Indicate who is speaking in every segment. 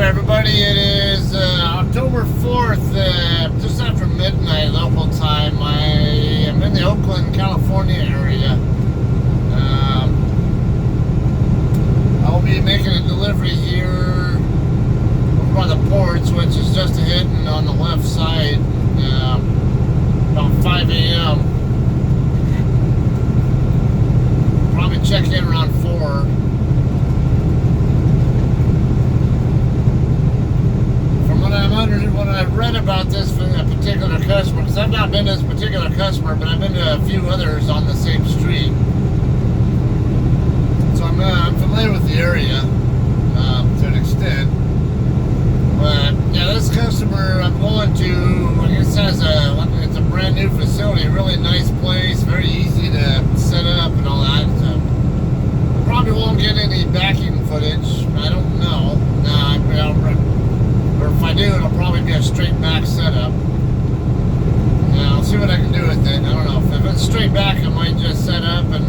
Speaker 1: Everybody? It is October 4th, just after midnight local time. I am in the Oakland, California area. I'll be making a delivery here over by the ports, which is just a hitting on the left side, about 5 a.m. Probably check in around 4. When I've read about this for a particular customer, because I've not been to this particular customer, but I've been to a few others on the same street, so I'm familiar with the area to an extent. But yeah, this customer I'm going to, I guess it's a brand new facility, really nice place, very easy to set up and all that. So probably won't get any backing footage. I don't know. Or if I do, it'll probably be a straight back setup. Yeah, I'll see what I can do with it. I don't know. If it's straight back, I might just set up and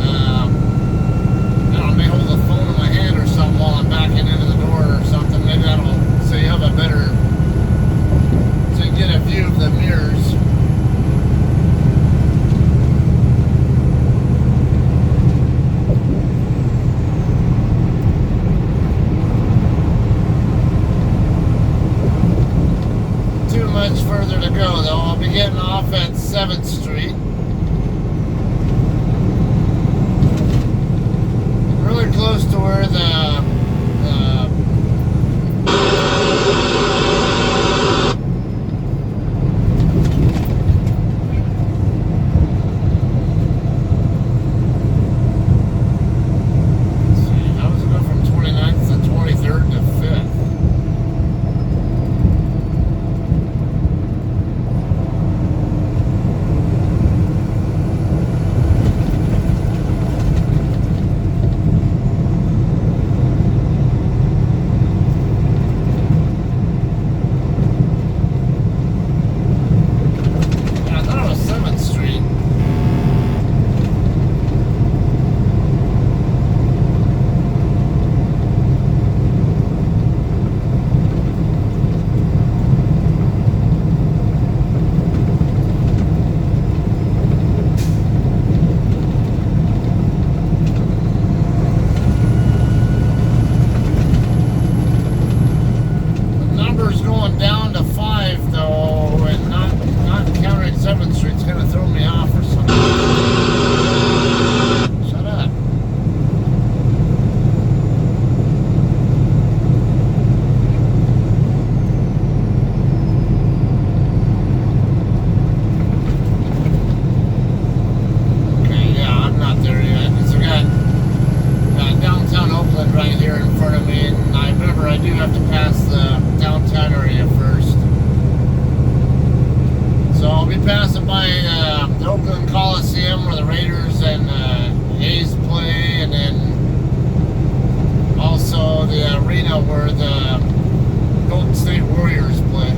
Speaker 1: I don't know, may hold the phone in my hand or something while I'm backing into the door or something. Maybe that'll, so you have a better, so you get a view of the mirrors. Much further to go though. I'll be getting off at 7th Street. Really close to where let's see, how does it go from 29th to 23rd to 5th? down to 5 though, and not counting 7th Street. It's gonna throw me off or something. Shut up. Okay, yeah, I'm not there yet. So I got downtown Oakland right here in front of me, and I remember I do have to pass the downtown area first. So I'll be passing by the Oakland Coliseum where the Raiders and A's play, and then also the arena where the Golden State Warriors play.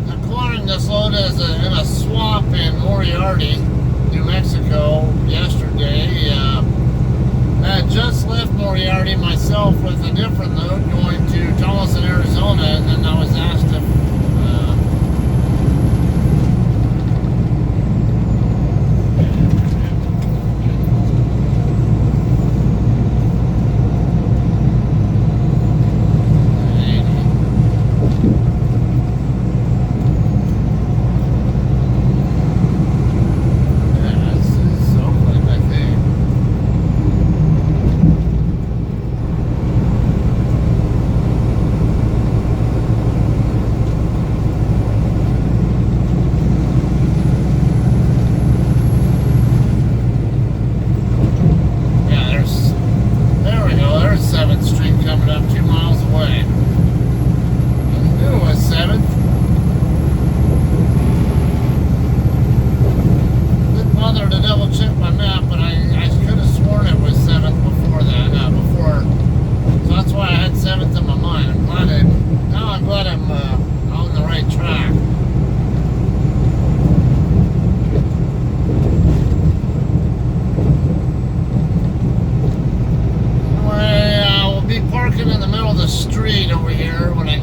Speaker 1: Acquiring this load in a swamp in Moriarty, New Mexico yesterday. I had just left Moriarty myself with a different load going to Tolleson, Arizona, and then I was asked if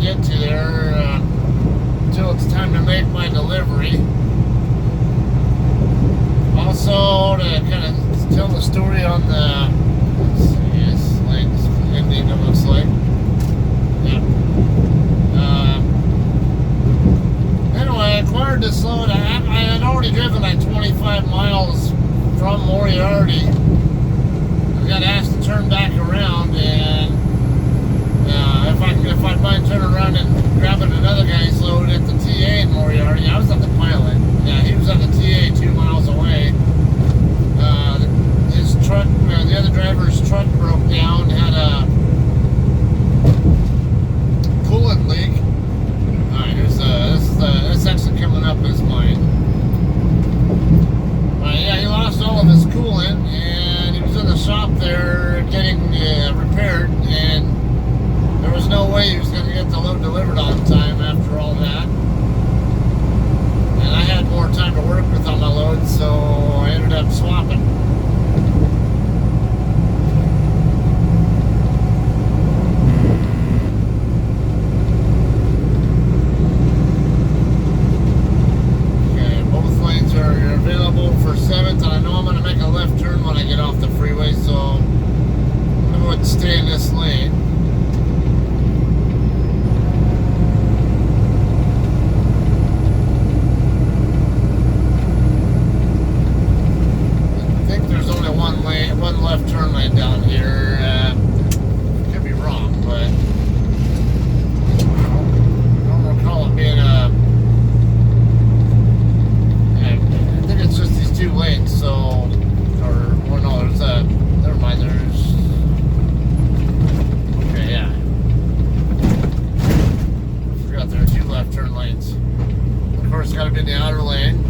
Speaker 1: get to there until it's time to make my delivery. Also, to kind of tell the story on the, let's see, it's like ending, it looks like. Yeah. Anyway, I acquired this load. I had already driven like 25 miles from Moriarty. I got asked to turn back around, and if I mind turning around and grabbing another guy's load at the TA in Moriarty. I was at the pilot. Yeah, he was at the TA 2 miles away. His truck, the other driver's truck broke down, had a coolant leak. Alright, this exit coming up is mine. Yeah, he lost all of his coolant, and he was in the shop there getting repaired, and there was no way he was going to get the load delivered on time after all that. And I had more time to work with on my load, so I ended up swapping. Okay, both lanes are available for 7th, and I know I'm going to make a left turn when I get off the freeway, so I'm going to stay in this lane. One left turn lane down here. Could be wrong, but I don't recall it being a. I think it's just these 2 lanes. So, or no, there's a. Never mind. There's. Okay, yeah. I forgot there are 2 left turn lanes. Of course, it's got to be in the outer lane.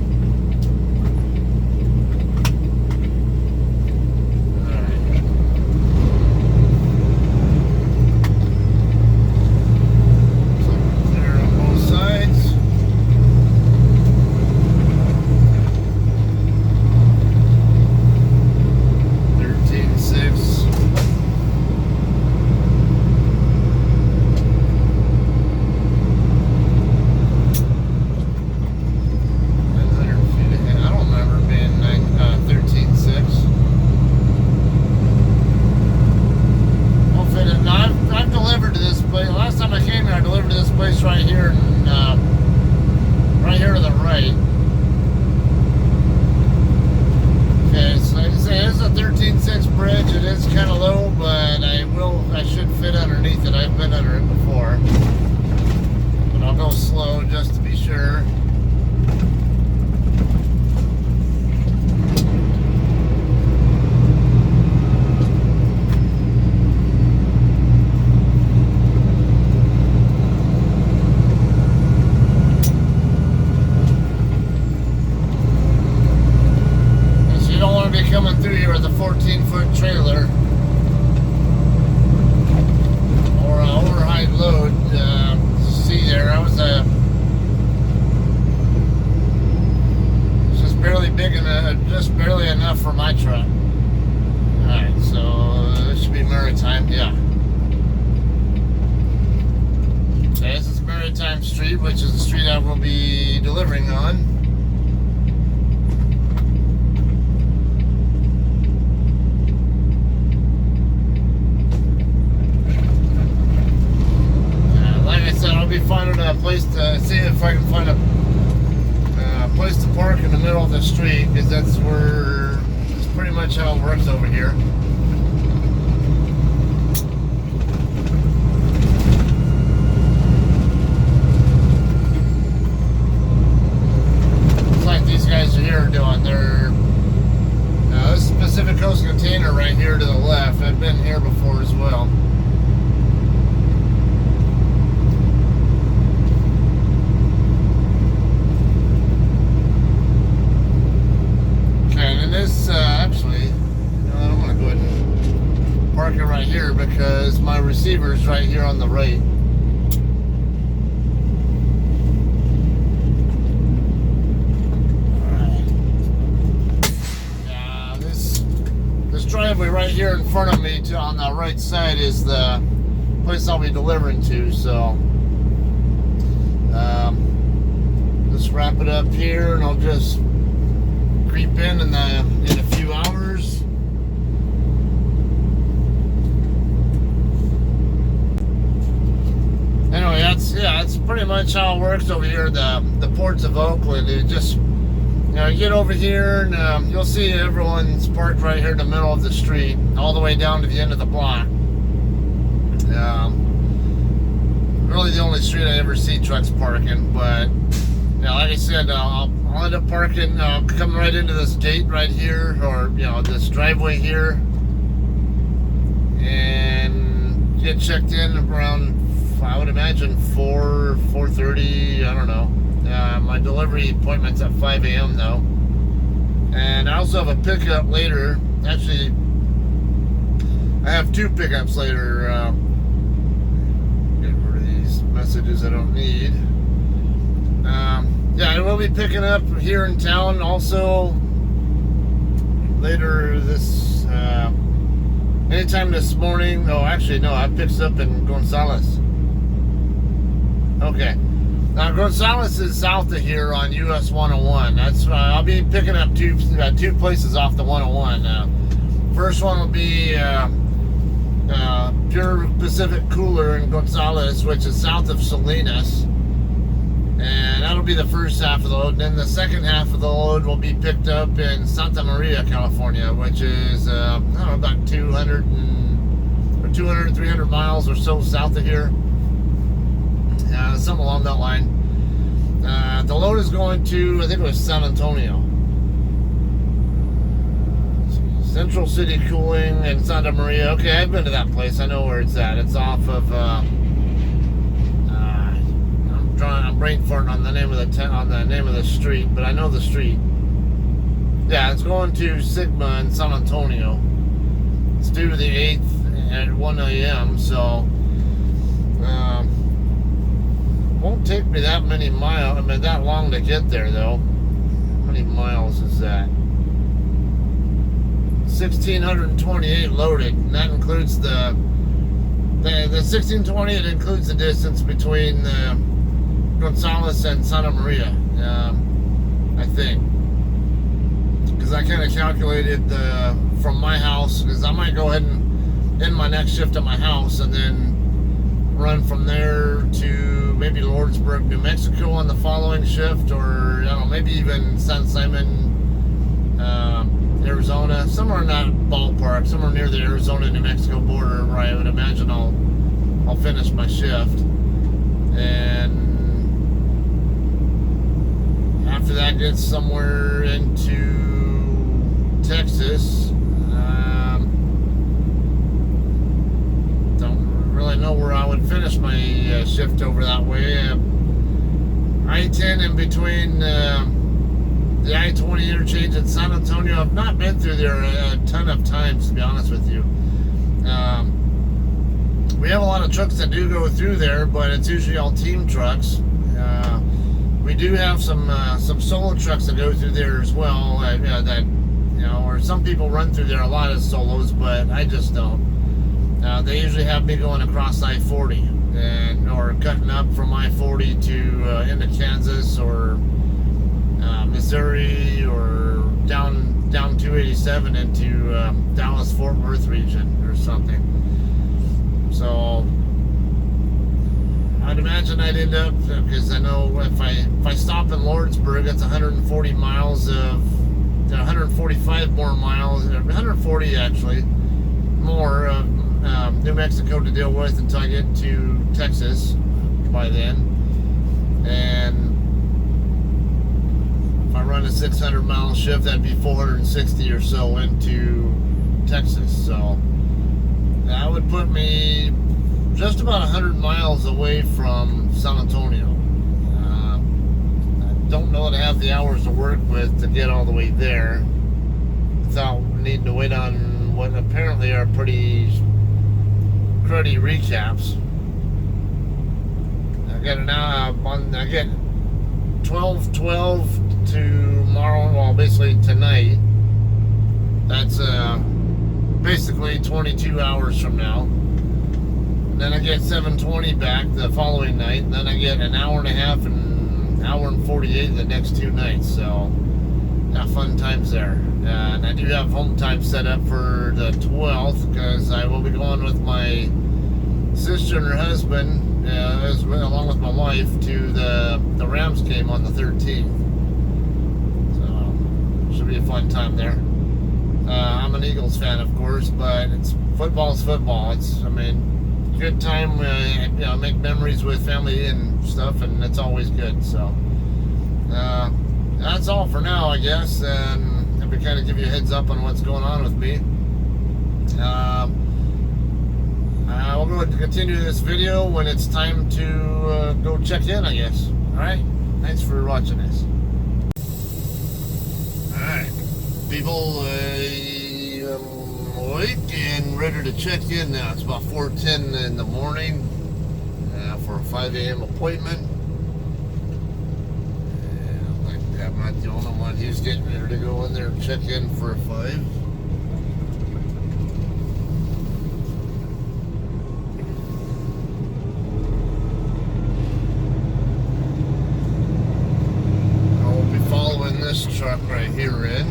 Speaker 1: Right here to the right. Okay, so like I say, it is a 13.6 bridge. It is kind of low, but I should fit underneath it. I've been under it before. But I'll go slow just to be sure. Coming through here with a 14-foot trailer or an overhide load. See there, it's just barely big enough, just barely enough for my truck. Alright, so this should be Maritime, yeah. Okay, this is Maritime Street, which is the street I will be delivering on. Be finding a place to see if I can find a place to park in the middle of the street, because that's pretty much how it works over here. It's like these guys are here doing this Pacific Coast container right here to the left. I've been here before as well. Actually, I'm going to go ahead and park it right here because my receiver's right here on the right. Alright. This driveway right here in front of me on the right side is the place I'll be delivering to, so Let's wrap it up here, and I'll just creep in a few hours. Anyway, that's pretty much how it works over here. The ports of Oakland. It just, you get over here, and you'll see everyone's parked right here in the middle of the street, all the way down to the end of the block. Really the only street I ever see trucks parking, but like I said, I'll end up parking, come right into this gate right here, or this driveway here, and get checked in around, I would imagine 4:30. I don't know. My delivery appointment's at 5 a.m. though, and I also have a pickup later. Actually, I have two pickups later. Get rid of these messages I don't need. I will be picking up here in town also later this anytime this morning. Oh, actually no, I picked up in Gonzales. Okay, now Gonzales is south of here on US 101. That's I'll be picking up two places off the 101. First one will be Pure Pacific Cooler in Gonzales, which is south of Salinas, and that'll be the first half of the load. And then the second half of the load will be picked up in Santa Maria, California, which is I don't know, about 200, 300 miles or so south of here, something along that line. The load is going to, I think it was San Antonio. Central City Cooling in Santa Maria. Okay, I've been to that place. I know where it's at. It's off of. I'm brain farting on the name of the street, but I know the street. Yeah, it's going to Sigma in San Antonio. It's due to the 8th at 1 a.m. So won't take me that many miles. I mean, that long to get there though. How many miles is that? 1,628 loaded, and that includes the 1,620. It includes the distance between Gonzales and Santa Maria, I think, because I kind of calculated from my house, because I might go ahead and end my next shift at my house and then run from there to maybe Lordsburg, New Mexico on the following shift, or I don't know, maybe even San Simon, Arizona, somewhere in that ballpark, somewhere near the Arizona-New Mexico border, where I would imagine I'll finish my shift. And after that, gets somewhere into Texas. Don't really know where I would finish my shift over that way. I-10 in between the I-20 interchange in San Antonio. I've not been through there a ton of times, to be honest with you. We have a lot of trucks that do go through there, but it's usually all team trucks. We do have some solo trucks that go through there as well. Or some people run through there a lot as solos, but I just don't. They usually have me going across I-40 or cutting up from I-40 to into Kansas or Missouri, or down 287 into Dallas-Fort Worth region or something. So I'd imagine I'd end up, because I know if I stop in Lordsburg, it's 140 miles of 145 more miles, 140 actually more of New Mexico to deal with until I get to Texas by then. And if I run a 600 mile shift, that'd be 460 or so into Texas. So that would put me just about 100 miles away from San Antonio. I don't know that I have the hours to work with to get all the way there without needing to wait on what apparently are pretty cruddy recaps. I get 12:12 tomorrow, well, basically tonight. That's basically 22 hours from now. And then I get 7:20 back the following night, and then I get an hour and a half and hour and 48 the next 2 nights. So yeah, fun times there. And I do have home time set up for the 12th because I will be going with my sister and her husband, along with my wife, to the Rams game on the 13th. So should be a fun time there. I'm an Eagles fan, of course, but football's football. I mean, good time. Make memories with family and stuff, and it's always good. So that's all for now, I guess. And let me kind of give you a heads up on what's going on with me. We'll go ahead and continue this video when it's time to go check in, I guess. Alright, thanks for watching this. Alright, people, I'm awake and ready to check in now. It's about 4:10 in the morning for a 5 a.m. appointment. I'm not the only one. He's getting ready to go in there and check in for a 5. This truck right here in.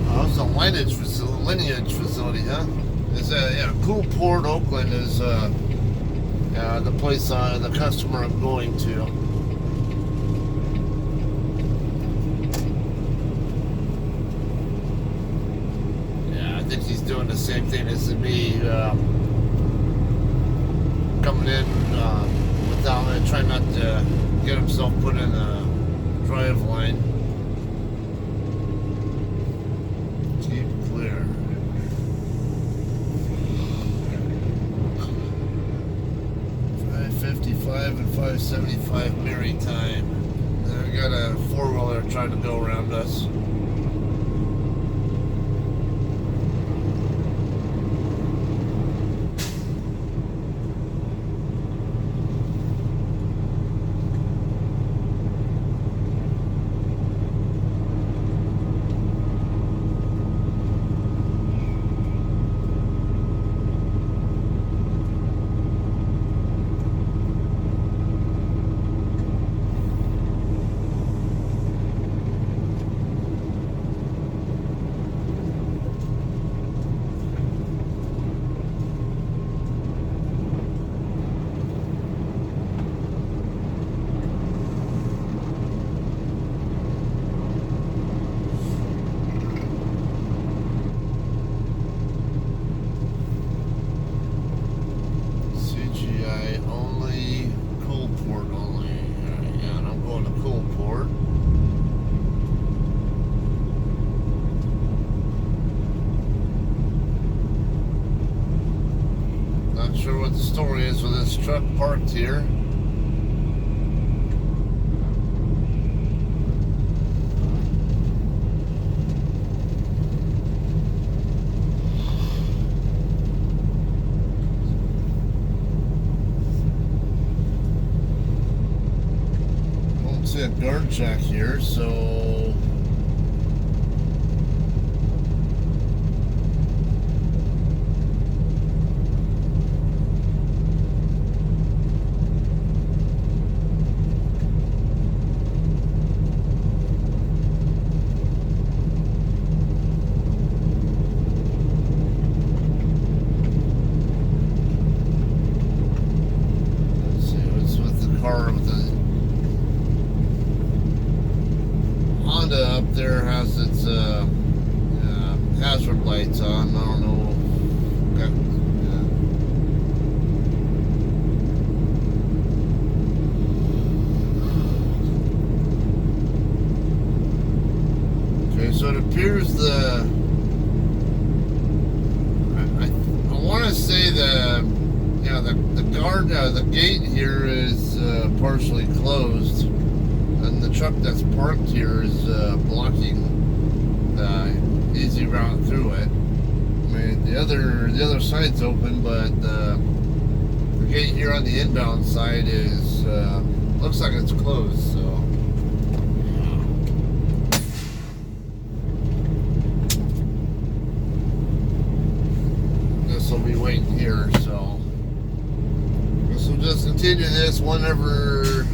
Speaker 1: Oh, it's a Lineage facility, huh? Is Coolport, Oakland is the place the customer I'm going to. I think he's doing the same thing as me, coming in without trying not to get himself put in a drive line. Keep clear. .555 and 575 Maritime. We got a 4-wheeler trying to go around us. Sure what the story is with this truck parked here. Don't see a guard jack here, so up there has its hazard lights on. I don't know. Okay, so it appears I want to say the gate here is partially closed. And the truck that's parked here is blocking the easy route through it. I mean, the other side's open, but the gate here on the inbound side is looks like it's closed, so this will be waiting here. So guess we'll just continue this whenever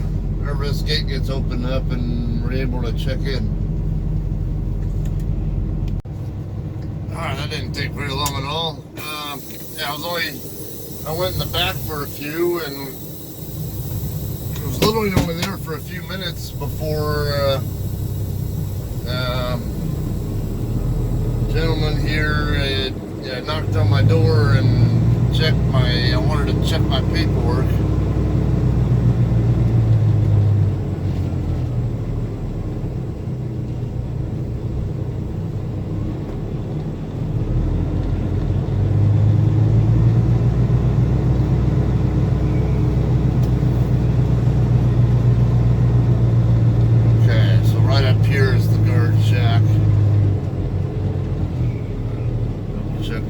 Speaker 1: this gate gets opened up and we're able to check in. Alright, that didn't take very long at all. Yeah, I went in the back for a few, and I was literally only there for a few minutes before gentleman here had knocked on my door and I wanted to check my paperwork.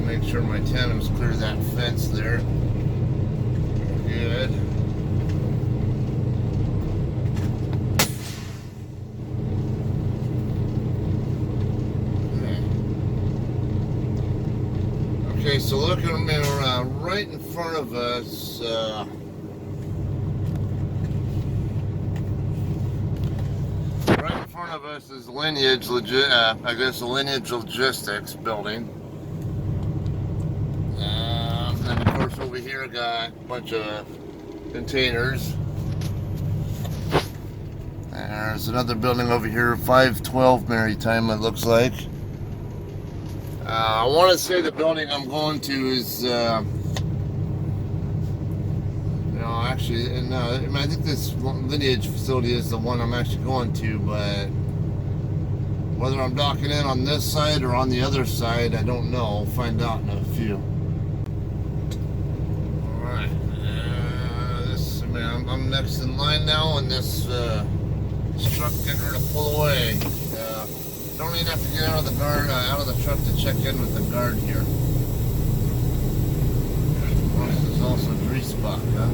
Speaker 1: Make sure my tandems clear that fence there. Good. Okay, so looking around right in front of us, is Lineage I guess the Lineage Logistics building. And of course over here got a bunch of containers. There's another building over here, 512 Maritime, it looks like. I want to say the building I'm going to is, actually, I think this Lineage facility is the one I'm actually going to, but whether I'm docking in on this side or on the other side, I don't know. I'll find out in a few. I'm next in line now, and this truck getting ready to pull away. Don't even have to get out of the truck to check in with the guard here. This is also grease spot, huh?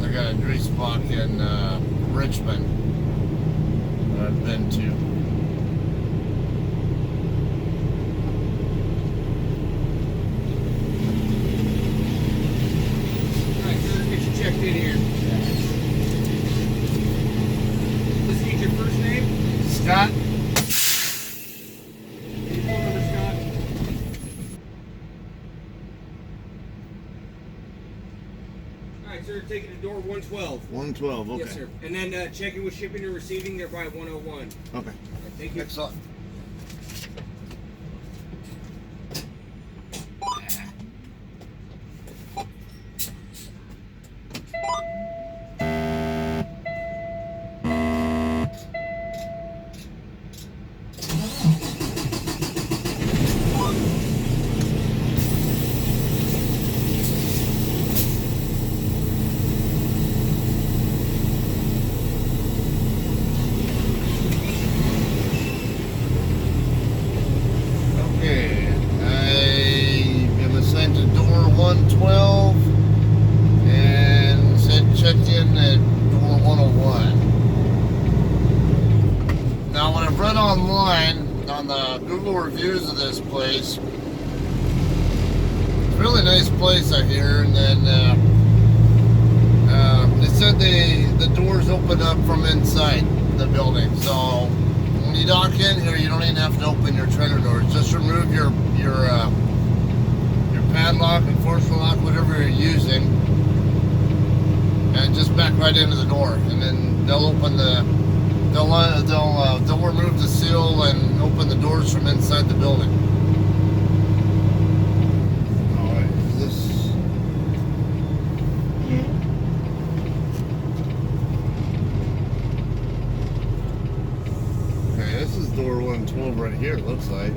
Speaker 1: I got a grease spot in Richmond that I've been to.
Speaker 2: Checked in here. Let's get your first name.
Speaker 1: Scott.
Speaker 2: Your phone number, Scott. Alright, sir, taking to door 112.
Speaker 1: 112, okay.
Speaker 2: Yes, sir. And then checking with shipping and receiving, they're by 101.
Speaker 1: Okay.
Speaker 2: Right, thank you.
Speaker 1: Excellent. Online on the Google reviews of this place. It's a really nice place, I hear, and then they said the doors open up from inside the building, so when you dock in here you don't even have to open your trailer doors. Just remove your padlock, enforcement lock, whatever you're using, and just back right into the door, and then they'll open they'll remove the seal and open the doors from inside the building. Alright, okay, this is door 112 right here, it looks like.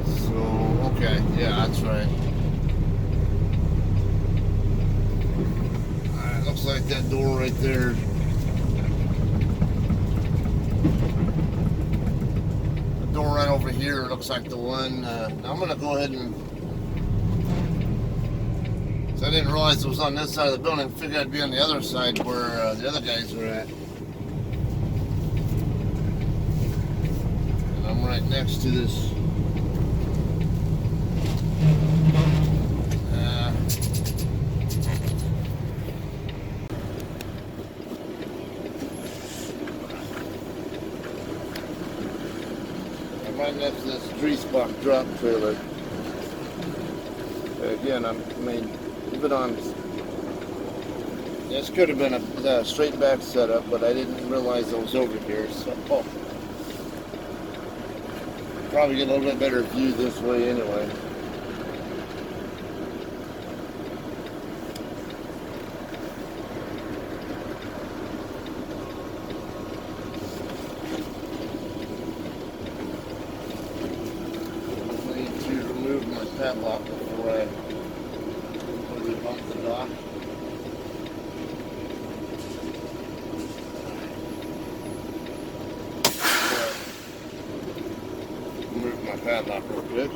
Speaker 1: So, okay, yeah, that's right. Looks like that door right there The door right over here looks like the one. I'm gonna go ahead and. So I didn't realize it was on this side of the building. Figured I'd be on the other side where the other guys were at. And I'm right next to this. Right next to this grease box drop trailer. Again, I mean, keep it on. This could have been a straight back setup, but I didn't realize it was over here. So probably get a little bit better view this way anyway. Padlock before I completely bump the dock. Move my padlock real quick.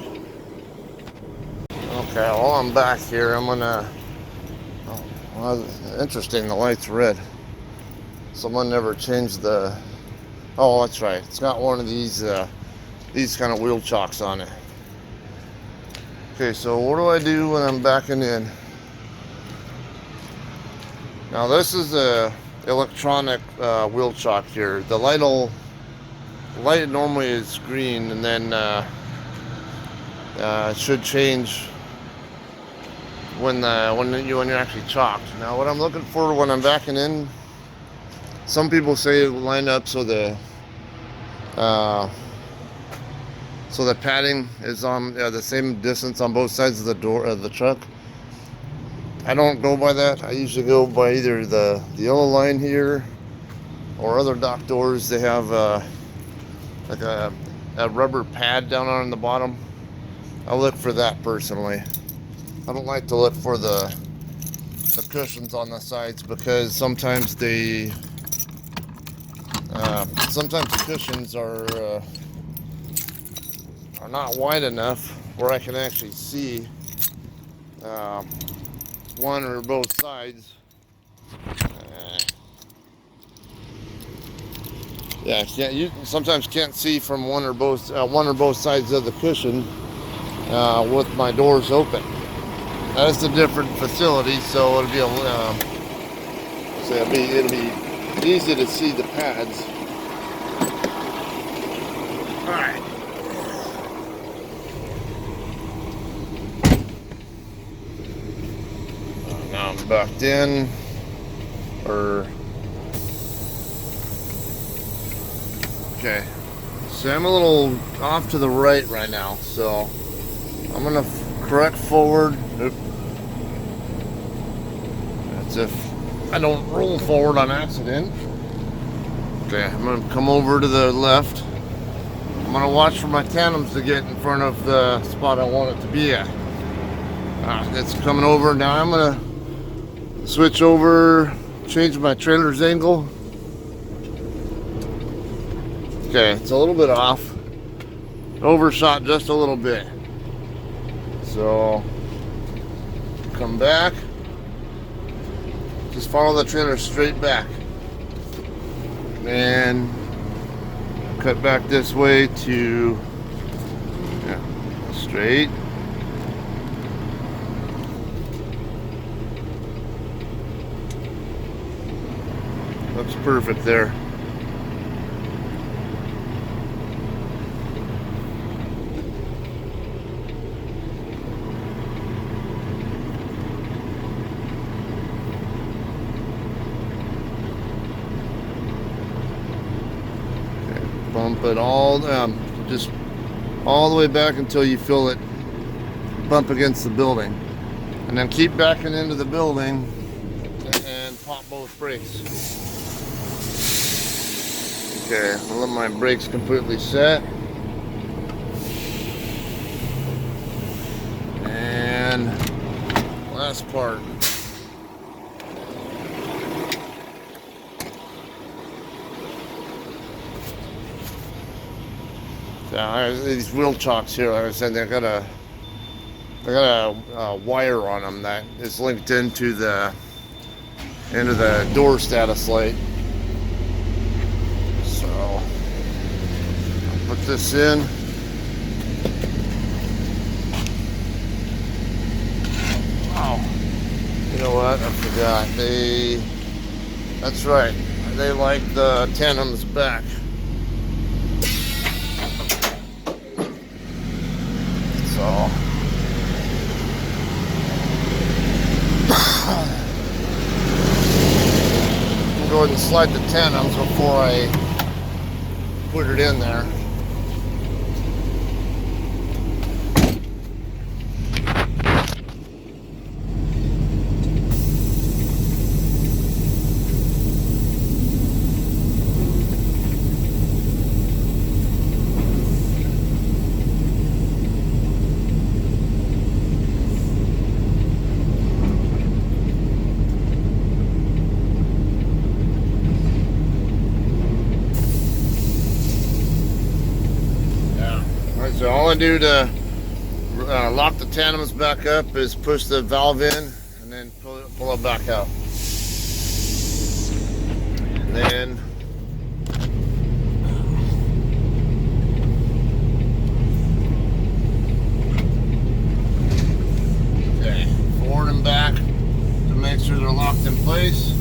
Speaker 1: Okay, while I'm back here, I'm gonna. Oh, well, interesting. The light's red. Someone never changed the. Oh, that's right. It's got one of these kind of wheel chocks on it. Okay, so what do I do when I'm backing in? Now this is a electronic wheel chock here. The light normally is green, and then it should change when you're actually chocked. Now what I'm looking for when I'm backing in, some people say it will line up so the padding is on the same distance on both sides of the door of the truck. I don't go by that. I usually go by either the yellow line here or other dock doors. They have like a rubber pad down on the bottom. I look for that personally. I don't like to look for the cushions on the sides because sometimes the cushions are not wide enough where I can actually see one or both sides. You sometimes can't see from one or both sides of the cushion with my doors open. That's a different facility, so it'll be easy to see the pads. All right. Now I'm backed in, okay, so I'm a little off to the right now, so I'm gonna correct forward. Oop. That's if I don't roll forward on accident. Okay, I'm gonna come over to the left. I'm gonna watch for my tandems to get in front of the spot I want it to be at. It's coming over now. I'm gonna switch over, change my trailer's angle. Okay, it's a little bit off. Overshot just a little bit. So, come back. Just follow the trailer straight back. And cut back this way to straight. Looks perfect there. Bump it all down, just all the way back until you feel it bump against the building, and then keep backing into the building and pop both brakes. Okay, I'll let my brakes completely set, and last part. So these wheel chocks here, like I said, they got a wire on them that is linked into the door status light. So I'll put this in. Oh, you know what? I forgot. That's right. They like the tandems back. So I'll go ahead and slide the tandems before I put it in there. So all I do to lock the tandems back up is push the valve in and then pull it back out. And then okay, forward and back to make sure they're locked in place.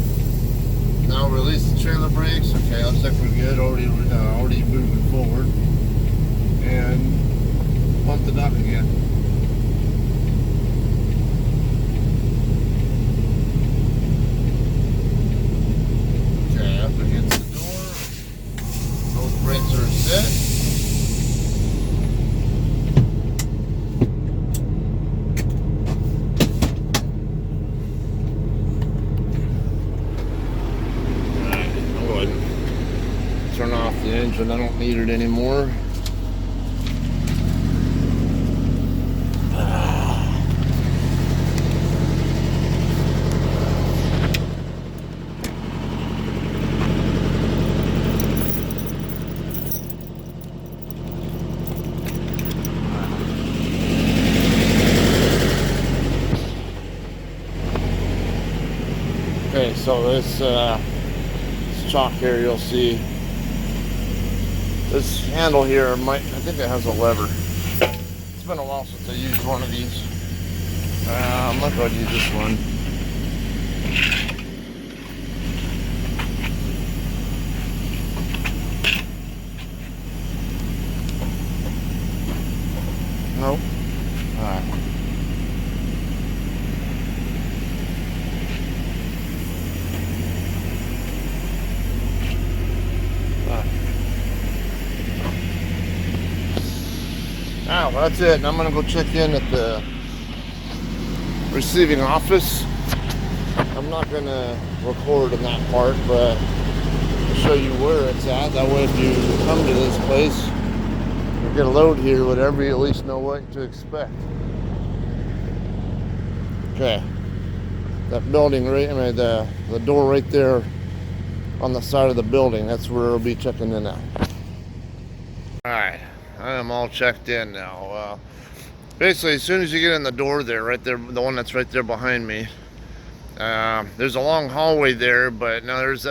Speaker 1: Now release the trailer brakes. Okay, looks like we're good. Already moving forward. And pump the dock again. Okay, up against the door. Both brakes are set. Alright, I'll go ahead and turn off the engine. I don't need it anymore. Okay, so this chalk here, you'll see this handle here I think it has a lever. It's been a while since I used one of these. I'm not going to use this one. Nope. Alright. Well, that's it. And I'm going to go check in at the receiving office. I'm not going to record in that part, but I'll show you where it's at. That way if you come to this place or get a load here, whatever, you at least know what to expect. Okay. That building right, the door right there on the side of the building, that's where I'll be checking in at. Alright. I am all checked in now. Basically, as soon as you get in the door there, right there, the one that's right there behind me, there's a long hallway there, but now there's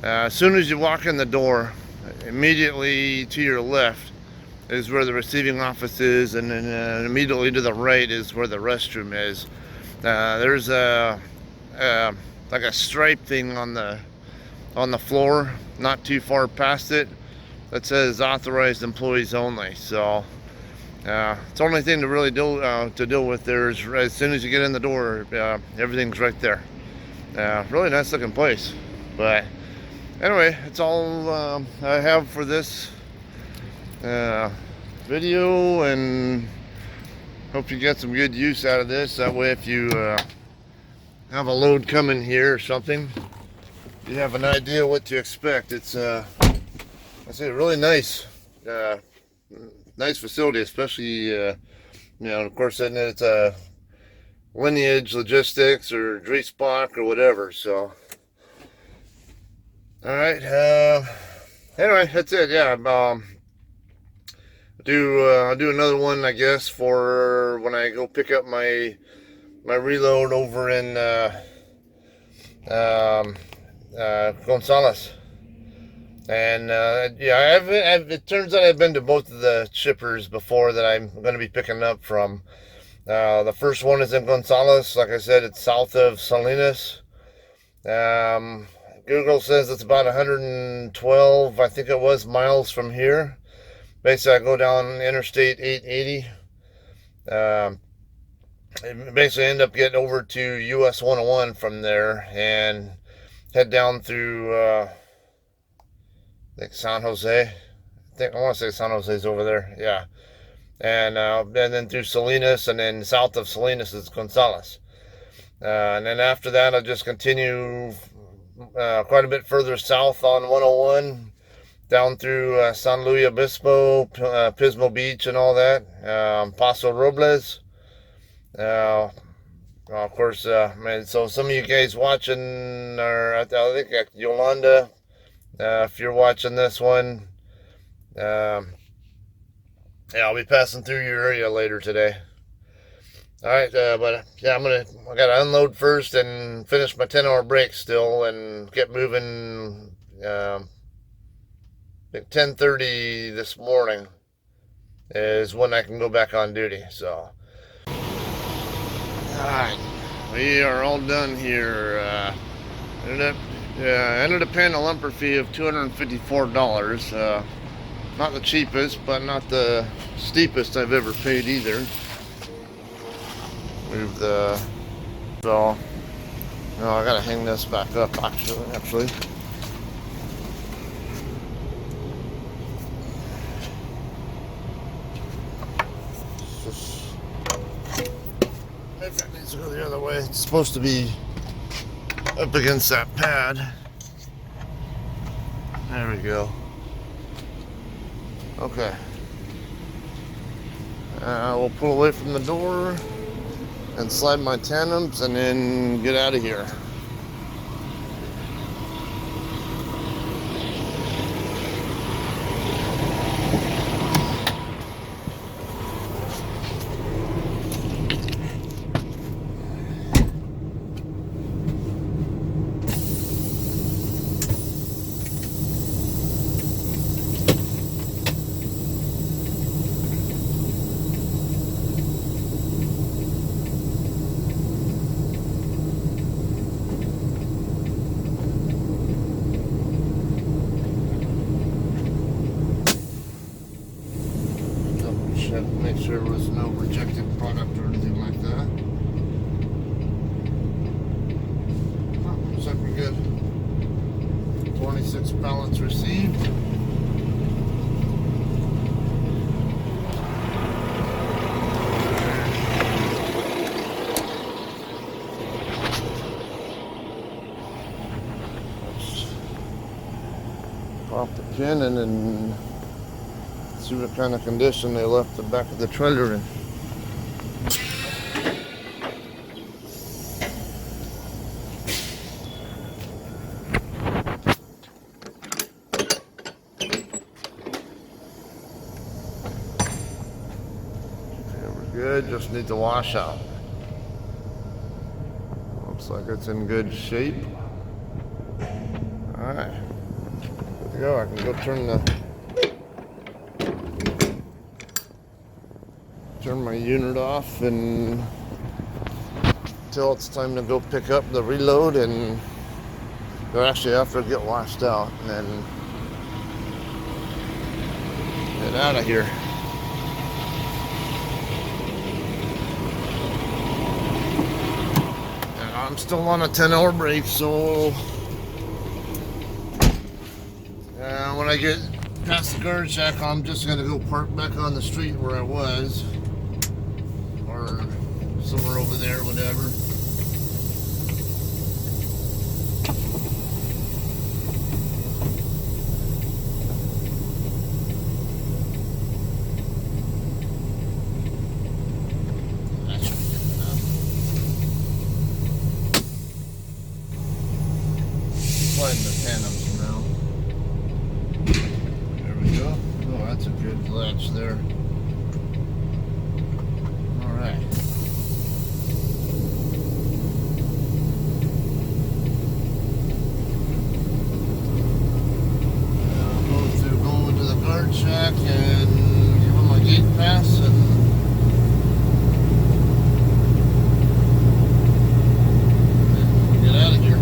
Speaker 1: as soon as you walk in the door, immediately to your left is where the receiving office is, and then immediately to the right is where the restroom is. There's like a stripe thing on the floor, not too far past it, that says authorized employees only. So it's the only thing to really deal with there is as soon as you get in the door, everything's right there. Really nice looking place. But anyway, it's all I have for this video, and hope you get some good use out of this. That way if you have a load coming here or something, you have an idea what to expect. It's I say really nice facility, especially of course, and it's a Lineage Logistics or Dreesbach or whatever. So all right, anyway, that's it. Yeah, I'll do another one, I guess, for when I go pick up my reload over in Gonzales. And yeah, it turns out I've been to both of the shippers before that I'm going to be picking up from. The first one is in Gonzales. Like I said, it's south of Salinas. Google says it's about 112, I think it was, miles from here. Basically, I go down Interstate 880. Basically end up getting over to US 101 from there and head down through I think San Jose. I want to say San Jose's over there. Yeah, and then through Salinas, and then south of Salinas is Gonzales. And then after that, I'll just continue quite a bit further south on 101, down through San Luis Obispo, Pismo Beach, and all that. Paso Robles. Of course, man. So some of you guys watching are, I think, at Yolanda. If you're watching this one, yeah, I'll be passing through your area later today. All right, but yeah, I gotta unload first and finish my 10-hour break still, and get moving. I think 10:30 this morning is when I can go back on duty. So, all right, we are all done here. Ended up paying a lumper fee of $254. Not the cheapest, but not the steepest I've ever paid either. Move the... So... No, I gotta hang this back up, actually. Maybe that needs to go the other way. It's supposed to be up against that pad. There we go. Okay. We'll pull away from the door and slide my tandems and then get out of here. Make sure there was no rejected product or anything like that. Oh, looks like we're good. 26 pallets received. Pop the pin and then see what kind of condition they left the back of the trailer in. Okay, we're good, just need to wash out. Looks like it's in good shape. Alright, good to go. I can go turn my unit off and until it's time to go pick up the reload, and or actually after I get washed out, and then get out of here. And I'm still on a 10-hour break, so when I get past the guard shack, I'm just gonna go park back on the street where I was, or somewhere over there, whatever. That should be good enough. Sliding the tandems now. There we go. Oh, that's a good latch much there. All right. Go to the guard shack and give them a gate pass and get out of here.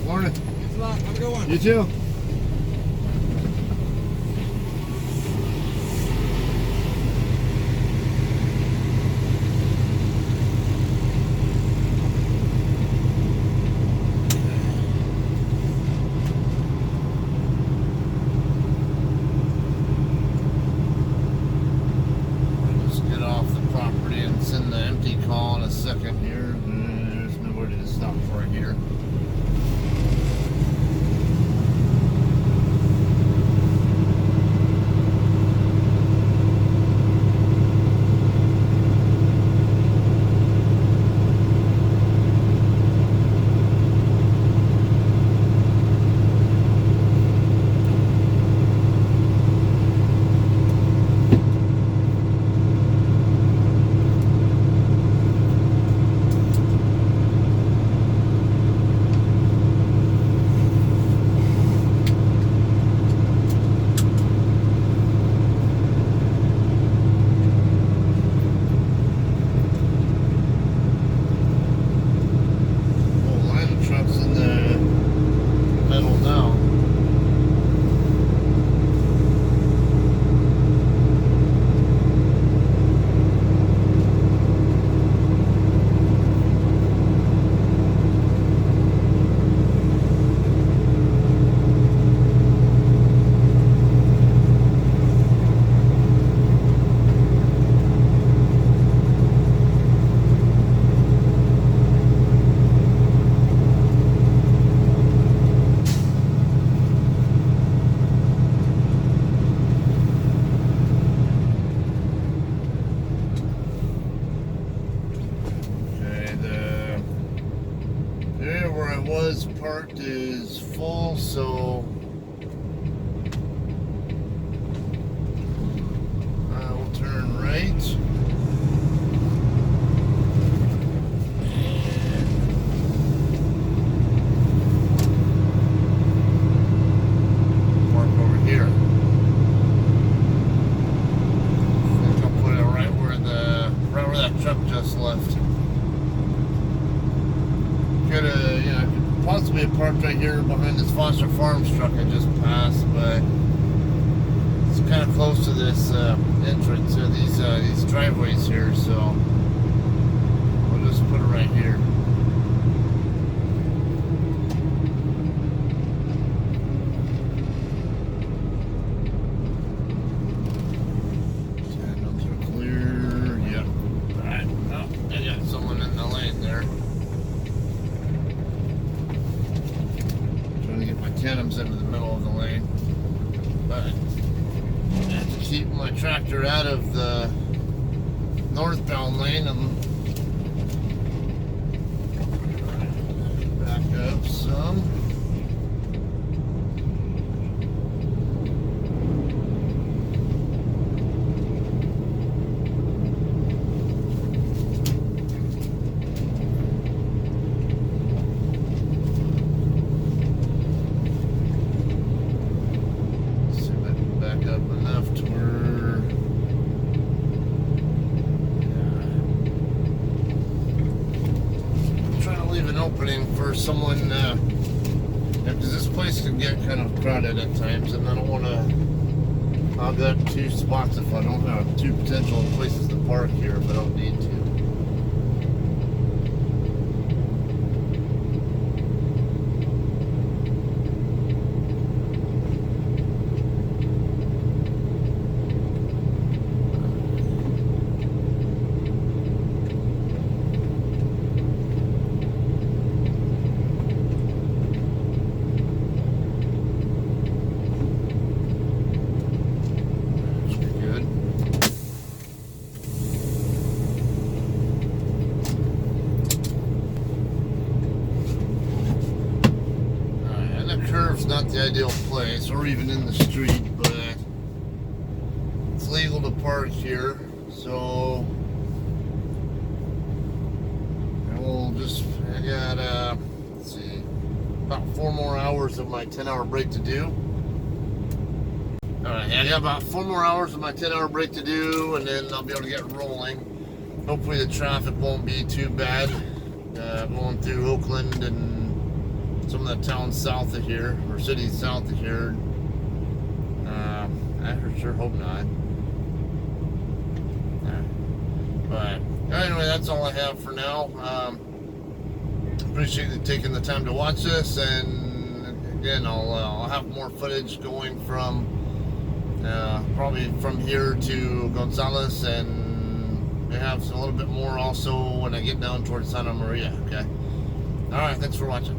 Speaker 1: Morning.
Speaker 2: Thanks a lot. Have a good one.
Speaker 1: You too. Just get off the property and send the empty call in a second here. There's nobody to stop for here. Was parked is full, so I will turn right and park over here. I think I'll put it right where that truck just left. Possibly parked right here behind this Foster Farms truck I just passed, but it's kind of close to this entrance to these driveways here, so we'll just put it right here. Channels are clear. Yep. All right. Oh, I got someone in the lane there. To get my tandems into the middle of the lane, but I have to keep my tractor out of the northbound lane and back up some. Opening for someone because this place can get kind of crowded at times, and I don't want to hog up 2 spots if I don't have 2 potential places to park here if I don't need to. Not the ideal place or even in the street, but it's legal to park here, so I got let's see, about 4 more hours of my 10-hour break to do. Alright, I got about 4 more hours of my 10-hour break to do, and then I'll be able to get rolling. Hopefully the traffic won't be too bad going through Oakland and some of the towns south of here, or cities south of here. I sure hope not. But anyway, that's all I have for now. Appreciate you taking the time to watch this, and again, I'll have more footage going from probably from here to Gonzales, and we have a little bit more also when I get down towards Santa Maria. Okay. All right. Thanks for watching.